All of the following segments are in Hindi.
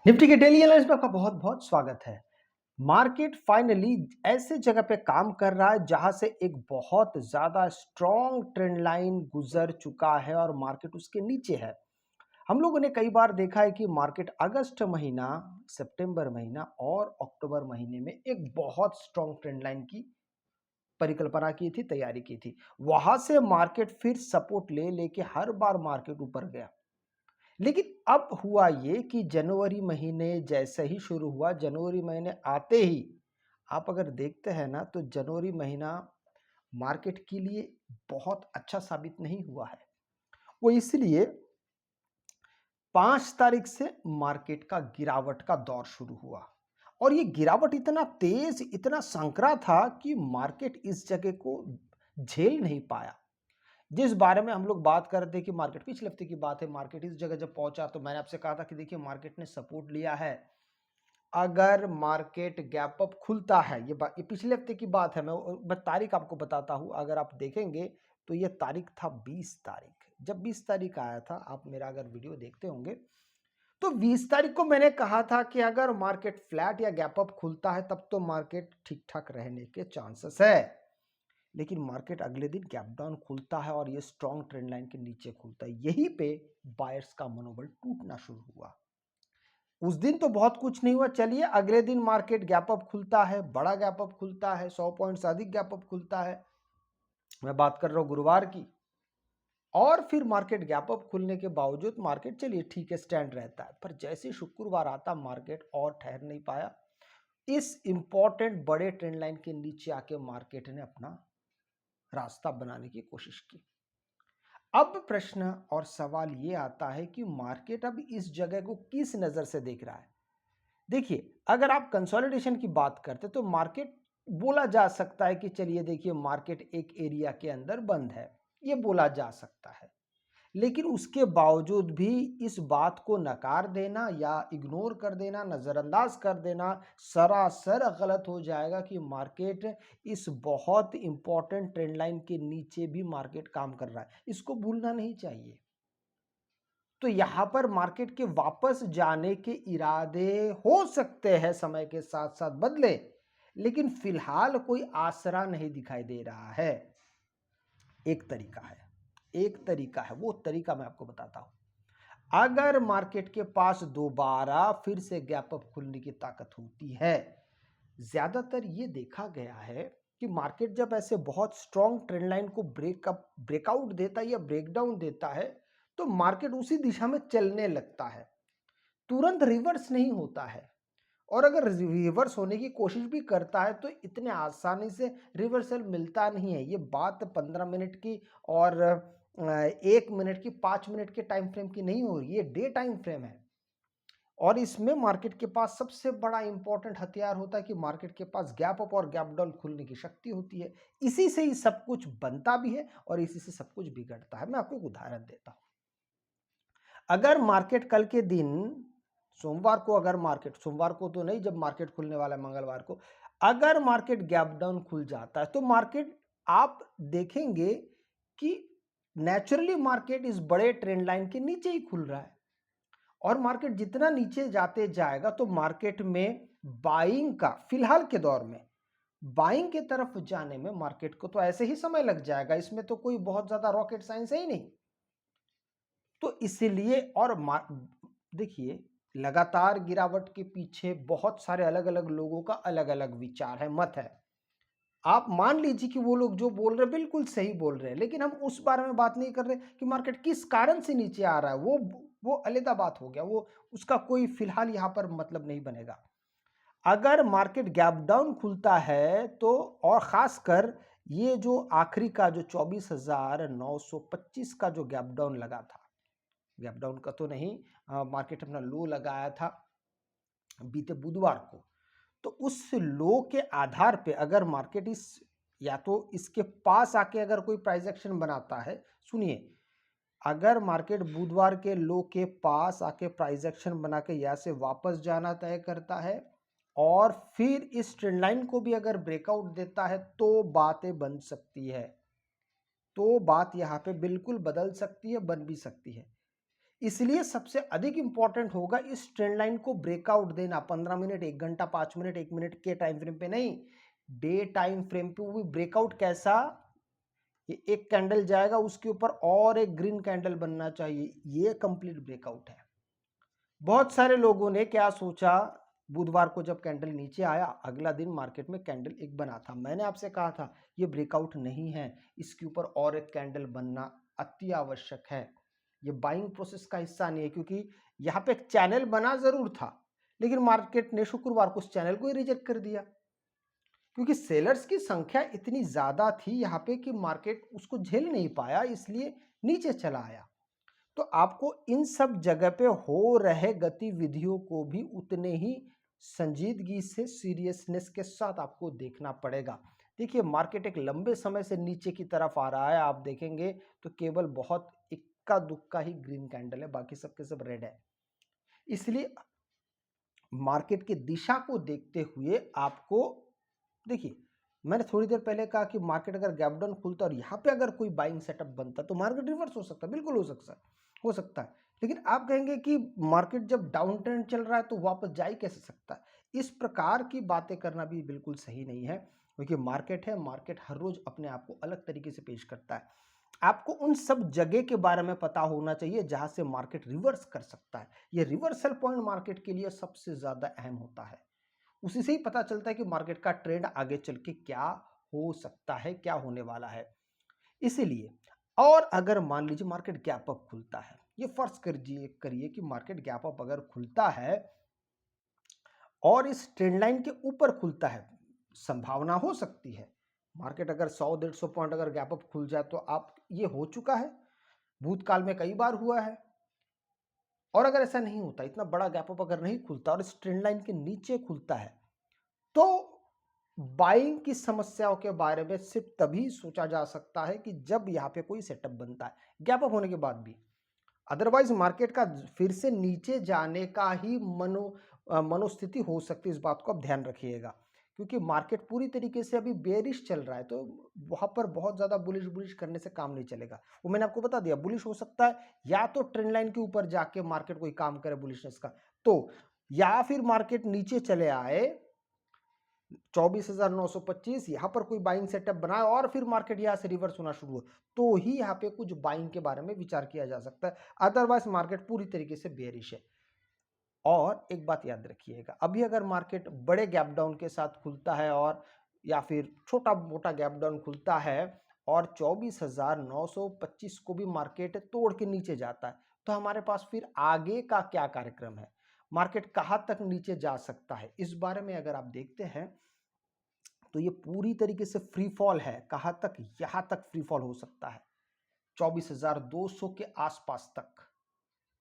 निफ्टी के डेली एनालिसिस में आपका बहुत बहुत स्वागत है। मार्केट फाइनली ऐसे जगह पे काम कर रहा है जहां से एक बहुत ज्यादा स्ट्रॉन्ग ट्रेंड लाइन गुजर चुका है और मार्केट उसके नीचे है। हम लोगों ने कई बार देखा है कि मार्केट अगस्त महीना, सितंबर महीना और अक्टूबर महीने में एक बहुत स्ट्रॉन्ग ट्रेंड लाइन की परिकल्पना की थी, तैयारी की थी। वहां से मार्केट फिर सपोर्ट ले लेके हर बार मार्केट ऊपर गया। लेकिन अब हुआ ये कि जनवरी महीने जैसे ही शुरू हुआ, जनवरी महीने आते ही आप अगर देखते हैं ना, तो जनवरी महीना मार्केट के लिए बहुत अच्छा साबित नहीं हुआ है। वो इसलिए 5 तारीख से मार्केट का गिरावट का दौर शुरू हुआ और ये गिरावट इतना तेज, इतना संकरा था कि मार्केट इस जगह को झेल नहीं पाया। जिस बारे में हम लोग बात कर रहे थे कि मार्केट, पिछले हफ्ते की बात है, मार्केट इस जगह जब पहुंचा तो मैंने आपसे कहा था कि देखिए मार्केट ने सपोर्ट लिया है। अगर मार्केट गैप अप खुलता है, ये पिछले हफ्ते की बात है, मैं तारीख आपको बताता हूं। अगर आप देखेंगे तो ये तारीख था 20 तारीख। जब 20 तारीख आया था, आप मेरा अगर वीडियो देखते होंगे, तो 20 तारीख को मैंने कहा था कि अगर मार्केट फ्लैट या गैप अप खुलता है तब तो मार्केट ठीक ठाक रहने के चांसेस है। लेकिन मार्केट अगले दिन गैप डाउन खुलता है और ये स्ट्रॉन्ग ट्रेंड लाइन के नीचे खुलता है। यहीं पे बायर्स का मनोबल टूटना शुरू हुआ। उस दिन तो बहुत कुछ नहीं हुआ। चलिए, अगले दिन मार्केट गैप अप खुलता है, बड़ा गैप अप खुलता है, 100 पॉइंट से अधिक गैप अप खुलता है। मैं बात कर रहा हूं गुरुवार की। और फिर मार्केट गैप अप खुलने के बावजूद मार्केट, चलिए ठीक है, स्टैंड रहता है। पर जैसे शुक्रवार आता, मार्केट और ठहर नहीं पाया। इस इंपॉर्टेंट बड़े ट्रेंड लाइन के नीचे आके मार्केट ने अपना रास्ता बनाने की कोशिश की। अब प्रश्न और सवाल ये आता है कि मार्केट अब इस जगह को किस नजर से देख रहा है। देखिए, अगर आप कंसोलिडेशन की बात करते तो मार्केट, बोला जा सकता है कि चलिए देखिए मार्केट एक एरिया के अंदर बंद है, ये बोला जा सकता है। लेकिन उसके बावजूद भी इस बात को नकार देना या इग्नोर कर देना, नजरअंदाज कर देना सरासर गलत हो जाएगा कि मार्केट इस बहुत इंपॉर्टेंट ट्रेंड लाइन के नीचे भी मार्केट काम कर रहा है। इसको भूलना नहीं चाहिए। तो यहां पर मार्केट के वापस जाने के इरादे हो सकते हैं, समय के साथ साथ बदले, लेकिन फिलहाल कोई आसरा नहीं दिखाई दे रहा है। एक तरीका है, वो तरीका मैं आपको बताता हूं। अगर मार्केट के पास दोबारा फिर से गैप अप खुलने की ताकत होती है, ज्यादातर ये देखा गया है कि मार्केट जब ऐसे बहुत स्ट्रॉन्ग ट्रेंड लाइन को ब्रेकआउट देता है या ब्रेकडाउन देता है, तो मार्केट उसी दिशा में चलने लगता है, तुरंत रिवर्स नहीं होता है। और अगर रिवर्स होने की कोशिश भी करता है तो इतने आसानी से रिवर्सल मिलता नहीं है। ये बात 15 मिनट की और 1 मिनट की, 5 मिनट के टाइम फ्रेम की नहीं हो रही, ये डे टाइम फ्रेम है। और इसमें मार्केट के पास सबसे बड़ा इंपॉर्टेंट हथियार होता है कि मार्केट के पास गैप अप और गैप डाउन खुलने की शक्ति होती है। इसी से ही सब कुछ बनता भी है और इसी से सब कुछ बिगड़ता है। मैं आपको एक उदाहरण देता हूं। अगर मार्केट कल के दिन, सोमवार को, अगर मार्केट, सोमवार को तो नहीं, जब मार्केट खुलने वाला है मंगलवार को, अगर मार्केट गैप डाउन खुल जाता है तो मार्केट, आप देखेंगे कि नेचुरली मार्केट इस बड़े ट्रेंड लाइन के नीचे ही खुल रहा है। और मार्केट जितना नीचे जाते जाएगा तो मार्केट में बाइंग का, फिलहाल के दौर में बाइंग के तरफ जाने में मार्केट को तो ऐसे ही समय लग जाएगा। इसमें तो कोई बहुत ज्यादा रॉकेट साइंस है ही नहीं। तो इसलिए, और देखिए, लगातार गिरावट के पीछे बहुत सारे अलग अलग लोगों का अलग अलग विचार है, मत है। आप मान लीजिए कि वो लोग जो बोल रहे हैं बिल्कुल सही बोल रहे हैं, लेकिन हम उस बारे में बात नहीं कर रहे कि मार्केट किस कारण से नीचे आ रहा है। वो अलग बात हो गया, वो उसका कोई फिलहाल यहां पर मतलब नहीं बनेगा। अगर मार्केट गैप डाउन खुलता है तो, और खासकर ये जो आखिरी का जो 24,925 का जो गैप डाउन लगा था, गैप डाउन का तो नहीं, मार्केट अपना लो लगाया था बीते बुधवार को, तो उस लो के आधार पे अगर मार्केट इस, या तो इसके पास आके अगर कोई प्राइस एक्शन बनाता है, सुनिए, अगर मार्केट बुधवार के लो के पास आके प्राइस एक्शन बना के यहाँ से वापस जाना तय करता है और फिर इस ट्रेंड लाइन को भी अगर ब्रेकआउट देता है तो बातें बन सकती है। तो बात यहाँ पे बिल्कुल बदल सकती है, बन भी सकती है। इसलिए सबसे अधिक इंपॉर्टेंट होगा इस ट्रेंड लाइन को ब्रेकआउट देना 15 मिनट, 1 घंटा, 5 मिनट, 1 मिनट के टाइम फ्रेम पे नहीं, डे टाइम फ्रेम पे। वो भी ब्रेकआउट कैसा, ये एक कैंडल जाएगा उसके ऊपर और एक ग्रीन कैंडल बनना चाहिए, ये कंप्लीट ब्रेकआउट है। बहुत सारे लोगों ने क्या सोचा, बुधवार को जब कैंडल नीचे आया अगला दिन मार्केट में कैंडल एक बना था, मैंने आपसे कहा था ये ब्रेकआउट नहीं है, इसके ऊपर और एक कैंडल बनना अति आवश्यक है। ये बाइंग प्रोसेस का हिस्सा नहीं है, क्योंकि यहाँ पे एक चैनल बना जरूर था, लेकिन मार्केट ने शुक्रवार को उस चैनल को ही रिजेक्ट कर दिया, क्योंकि सेलर्स की संख्या इतनी ज्यादा थी यहाँ पे कि मार्केट उसको झेल नहीं पाया, इसलिए नीचे चला आया। तो आपको इन सब जगह पे हो रहे गतिविधियों को भी उतने ही संजीदगी से, सीरियसनेस के साथ आपको देखना पड़ेगा। देखिए मार्केट एक लंबे समय से नीचे की तरफ आ रहा है, आप देखेंगे तो केवल बहुत इक्का दुक्का ही ग्रीन कैंडल है, बाकी सबके सब रेड है। इसलिए मार्केट की दिशा को देखते हुए आपको, देखिए मैंने थोड़ी देर पहले कहा कि मार्केट अगर गैप डाउन खुलता और यहाँ पे अगर कोई बाइंग सेटअप बनता तो मार्केट रिवर्स हो सकता है, बिल्कुल हो सकता है। लेकिन आप कहेंगे कि मार्केट जब डाउन ट्रेंड चल रहा है तो वापस जा ही कैसे सकता है, इस प्रकार की बातें करना भी बिल्कुल सही नहीं है, क्योंकि मार्केट है, मार्केट हर रोज अपने आप को अलग तरीके से पेश करता है। आपको उन सब जगह के बारे में पता होना चाहिए जहां से मार्केट रिवर्स कर सकता है। यह रिवर्सल पॉइंट मार्केट के लिए सबसे ज्यादा अहम होता है, उसी से ही पता चलता है कि मार्केट का ट्रेंड आगे चल के क्या हो सकता है, क्या होने वाला है। इसीलिए, और अगर मान लीजिए मार्केट गैप अप खुलता है, ये फर्ज करिए कि मार्केट गैप अप अगर खुलता है और इस ट्रेंड लाइन के ऊपर खुलता है, संभावना हो सकती है मार्केट अगर 100-150 पॉइंट अगर गैप अप खुल जाए तो आप, ये हो चुका है, भूतकाल में कई बार हुआ है। और अगर ऐसा नहीं होता, इतना बड़ा गैप अप अगर नहीं खुलता और इस ट्रेंड लाइन के नीचे खुलता है, तो बाइंग की समस्याओं के बारे में सिर्फ तभी सोचा जा सकता है कि जब यहां पे कोई सेटअप बनता है गैप अप होने के बाद भी। अदरवाइज मार्केट का फिर से नीचे जाने का ही मनोस्थिति हो सकती है, इस बात को आप ध्यान रखिएगा, क्योंकि मार्केट पूरी तरीके से अभी बेरिश चल रहा है, तो वहां पर बहुत ज्यादा बुलिश बुलिश करने से काम नहीं चलेगा। वो मैंने आपको बता दिया, बुलिश हो सकता है या तो ट्रेंड लाइन के ऊपर जाके मार्केट कोई काम करे बुलिशनेस का, तो या फिर मार्केट नीचे चले आए 24,925, यहां पर कोई बाइंग सेटअप बनाए और फिर मार्केट यहां से रिवर्स होना शुरू हो, तो ही यहां पे कुछ बाइंग के बारे में विचार किया जा सकता है। अदरवाइज मार्केट पूरी तरीके से बेरिश है। और एक बात याद रखिएगा, अभी अगर मार्केट बड़े गैप डाउन के साथ खुलता है और या फिर छोटा मोटा गैप डाउन खुलता है और 24,925 को भी मार्केट तोड़ के नीचे जाता है, तो हमारे पास फिर आगे का क्या कार्यक्रम है, मार्केट कहां तक नीचे जा सकता है, इस बारे में अगर आप देखते हैं तो ये पूरी तरीके से फ्री फॉल है। कहां तक, यहां तक फ्री फॉल हो सकता है 24,200 के आसपास तक।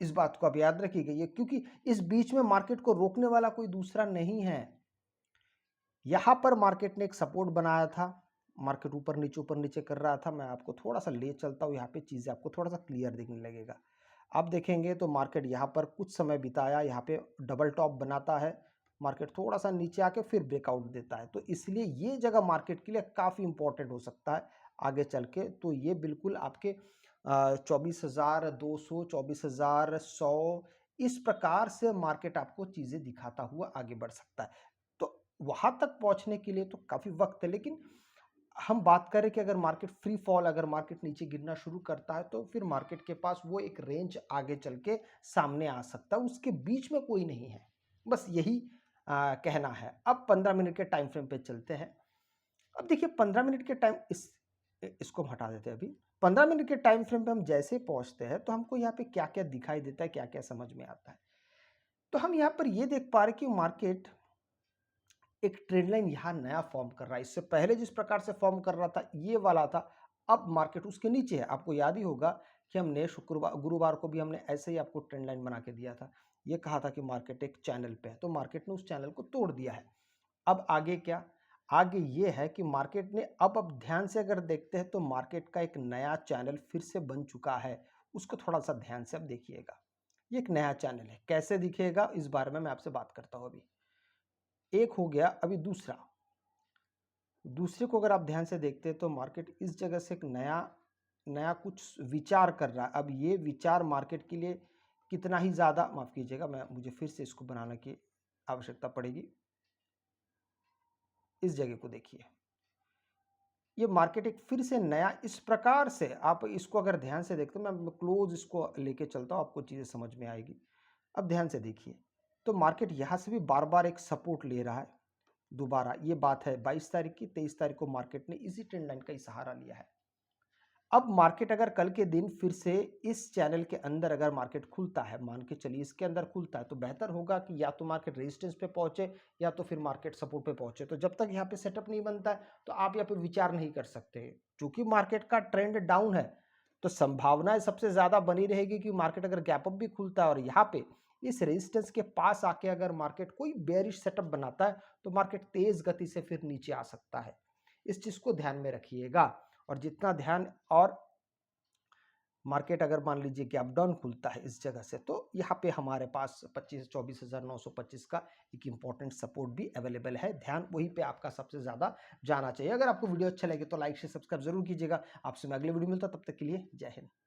इस बात को आप याद रखिएगा, ये क्योंकि इस बीच में मार्केट को रोकने वाला कोई दूसरा नहीं है। यहां पर मार्केट ने एक सपोर्ट बनाया था, मार्केट ऊपर नीचे कर रहा था, मैं आपको थोड़ा सा ले चलता हूं, यहाँ पे चीजें आपको थोड़ा सा क्लियर दिखने लगेगा। आप देखेंगे तो मार्केट यहाँ पर कुछ समय बिताया, यहाँ पे डबल टॉप बनाता है, मार्केट थोड़ा सा नीचे आके फिर ब्रेकआउट देता है, तो इसलिए ये जगह मार्केट के लिए काफी इंपॉर्टेंट हो सकता है आगे चल के। तो ये बिल्कुल आपके 24,200, 24,100, इस प्रकार से मार्केट आपको चीजें दिखाता हुआ आगे बढ़ सकता है। तो वहां तक पहुंचने के लिए तो काफी वक्त है, लेकिन हम बात करें कि अगर मार्केट फ्री फॉल, अगर मार्केट नीचे गिरना शुरू करता है, तो फिर मार्केट के पास वो एक रेंज आगे चल के सामने आ सकता है, उसके बीच में कोई नहीं है, बस यही कहना है। अब 15 मिनट के टाइम फ्रेम पे चलते हैं। अब देखिए 15 मिनट के टाइम, इसको हम हटा देते हैं अभी। 15 मिनट के टाइम फ्रेम पे हम जैसे पहुंचते हैं तो हमको यहाँ पे क्या क्या दिखाई देता है, क्या क्या समझ में आता है। तो हम यहाँ पर ये देख पा रहे कि मार्केट एक ट्रेंड लाइन यहाँ नया फॉर्म कर रहा है, इससे पहले जिस प्रकार से फॉर्म कर रहा था ये वाला था, अब मार्केट उसके नीचे है। आपको याद ही होगा कि हमने शुक्रवार गुरुवार को भी हमने ऐसे ही आपको ट्रेंड लाइन बना के दिया था, ये कहा था कि मार्केट एक चैनल पे है, तो मार्केट ने उस चैनल को तोड़ दिया है। अब आगे क्या, आगे ये है कि मार्केट ने अब ध्यान से अगर देखते हैं तो मार्केट का एक नया चैनल फिर से बन चुका है, उसको थोड़ा सा ध्यान से अब देखिएगा। ये एक नया चैनल है, कैसे दिखेगा इस बारे में मैं आपसे बात करता हूं। अभी एक हो गया, अभी दूसरा, दूसरे को अगर आप ध्यान से देखते हैं तो मार्केट इस जगह से एक नया नया कुछ विचार कर रहा है। अब ये विचार मार्केट के लिए कितना ही ज़्यादा, माफ़ कीजिएगा, मुझे फिर से इसको बनाने की आवश्यकता पड़ेगी। इस जगह को देखिए, ये मार्केट एक फिर से नया इस प्रकार से, आप इसको अगर ध्यान से देखते हो, मैं क्लोज इसको लेके चलता हूँ, आपको चीज़ें समझ में आएगी। अब ध्यान से देखिए, तो मार्केट यहाँ से भी बार-बार एक सपोर्ट ले रहा है। दोबारा ये बात है 22 तारीख की, 23 तारीख को मार्केट ने इसी ट्रेंड लाइन का ही सहारा लिया है। अब मार्केट अगर कल के दिन फिर से इस चैनल के अंदर अगर मार्केट खुलता है, मान के चलिए इसके अंदर खुलता है, तो बेहतर होगा कि या तो मार्केट रेजिस्टेंस पे पहुंचे या तो फिर मार्केट सपोर्ट पे पहुंचे। तो जब तक यहाँ पे सेटअप नहीं बनता है तो आप यहाँ पे विचार नहीं कर सकते। क्योंकि मार्केट का ट्रेंड डाउन है, तो संभावना सबसे ज्यादा बनी रहेगी कि मार्केट अगर गैप अप भी खुलता है और यहाँ पे इस रेजिस्टेंस के पास आके अगर मार्केट कोई बेयरिश सेटअप बनाता है तो मार्केट तेज गति से फिर नीचे आ सकता है। इस चीज को ध्यान में रखिएगा। और जितना ध्यान, और मार्केट अगर मान लीजिए गैप डाउन खुलता है इस जगह से, तो यहाँ पे हमारे पास 24,925 का एक इंपॉर्टेंट सपोर्ट भी अवेलेबल है। ध्यान वहीं पे आपका सबसे ज्यादा जाना चाहिए। अगर आपको वीडियो अच्छा लगे तो लाइक से सब्सक्राइब जरूर कीजिएगा। आपसे मैं अगले वीडियो मिलता हूं, तब तक के लिए जय हिंद।